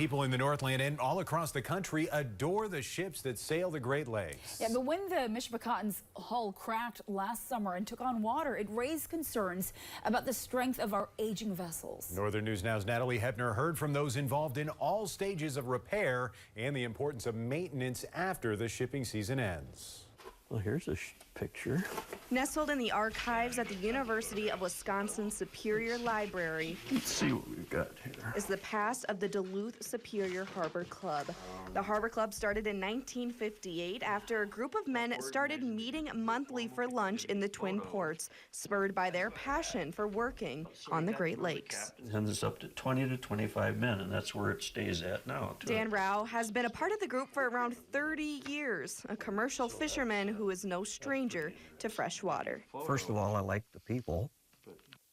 People in the Northland and all across the country adore the ships that sail the Great Lakes. Yeah, but when the Mishpekatten's hull cracked last summer and took on water, it raised concerns about the strength of our aging vessels. Northern News Now's Natalie Hepner heard from those involved in all stages of repair and the importance of maintenance after the shipping season ends. Well, here's a picture. Nestled in the archives at the University of Wisconsin Superior Library, Let's see what we've got here. Is the past of the Duluth-Superior Harbor Club. The Harbor Club started in 1958 after a group of men started meeting monthly for lunch in the Twin Ports, spurred by their passion for working on the Great Lakes. It sends up to 20 to 25 men, and that's where it stays at now, too. Dan Rao has been a part of the group for around 30 years, a commercial fisherman who is no stranger to fresh water. First of all, I like the people,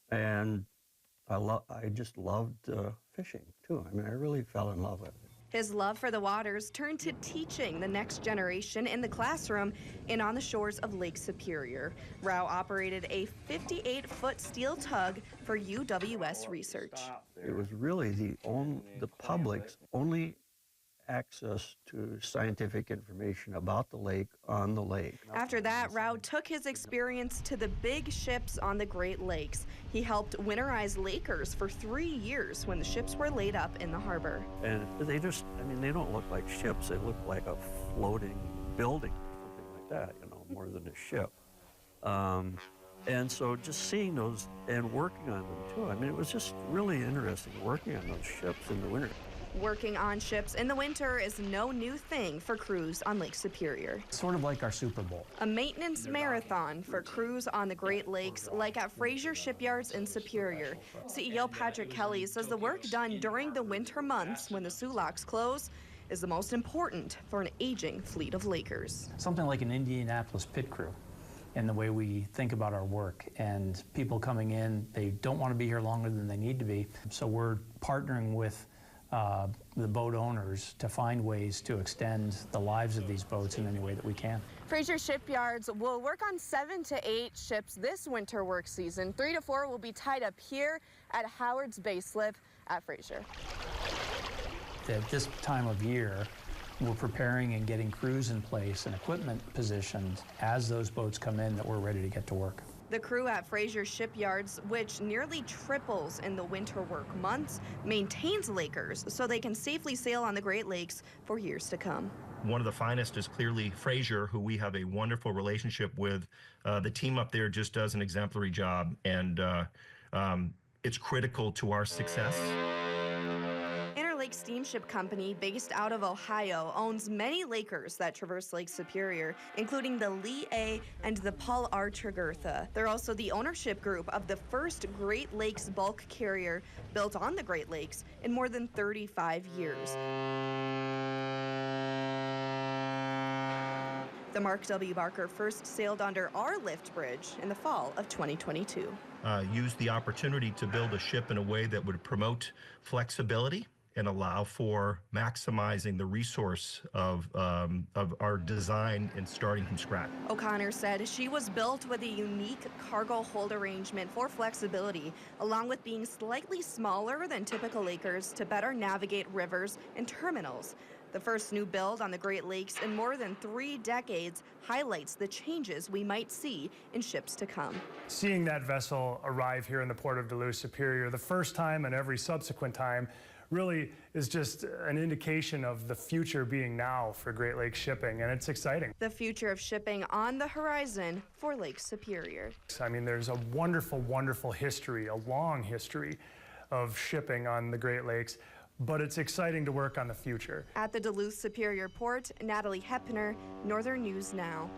and I just loved fishing, too. I mean, I really fell in love with it. His love for the waters turned to teaching the next generation in the classroom and on the shores of Lake Superior. Rao operated a 58-foot steel tug for UWS research. It was really the public's only access to scientific information about the lake on the lake. After that, Rao took his experience to the big ships on the Great Lakes. He helped winterize Lakers for 3 years when the ships were laid up in the harbor. And they just, I mean, they don't look like ships. They look like a floating building or something like that, you know, more than a ship. And so just seeing those and working on them, too. I mean, it was just really interesting working on those ships in the winter. Working on ships in the winter is no new thing for crews on Lake Superior. Sort of like our Super Bowl. A maintenance marathon for crews on the Great Lakes, like at Frasier shipyards in Superior. CEO Patrick Kelly says the work done during the winter months when the sulaks close is the most important for an aging fleet of Lakers. Something like an Indianapolis pit crew in the way we think about our work. And people coming in, they don't want to be here longer than they need to be. So we're partnering with the boat owners to find ways to extend the lives of these boats in any way that we can. Frasier shipyards will work on 7 to 8 ships this winter work season. 3 to 4 will be tied up here at Howard's Bay Slip at Frasier. At this time of year, we're preparing and getting crews in place and equipment positioned as those boats come in that we're ready to get to work. The crew at Frasier shipyards, which nearly triples in the winter work months, maintains Lakers so they can safely sail on the Great Lakes for years to come. One of the finest is clearly Frasier, who we have a wonderful relationship with. The team up there just does an exemplary job, and it's critical to our success. Lake Steamship Company, based out of Ohio, owns many Lakers that traverse Lake Superior, including the Lee A and the Paul R. Tregurtha. They're also the ownership group of the first Great Lakes bulk carrier built on the Great Lakes in more than 35 years. The Mark W. Barker first sailed under our lift bridge in the fall of 2022. Used the opportunity to build a ship in a way that would promote flexibility and allow for maximizing the resource of our design and starting from scratch. O'Connor said she was built with a unique cargo hold arrangement for flexibility, along with being slightly smaller than typical Lakers to better navigate rivers and terminals. The first new build on the Great Lakes in more than 3 decades highlights the changes we might see in ships to come. Seeing that vessel arrive here in the port of Duluth-Superior the first time and every subsequent time really is just an indication of the future being now for Great Lakes shipping, and it's exciting. The future of shipping on the horizon for Lake Superior. I mean, there's a wonderful, wonderful history, a long history of shipping on the Great Lakes, but it's exciting to work on the future. At the Duluth-Superior Port, Natalie Hepner, Northern News Now.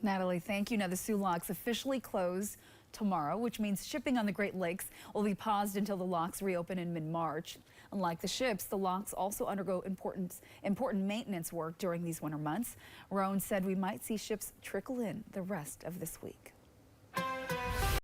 Natalie, thank you. Now, the sulaks officially close tomorrow, which means shipping on the Great Lakes will be paused until the locks reopen in mid-March. Unlike the ships, the locks also undergo important maintenance work during these winter months. Roan said we might see ships trickle in the rest of this week.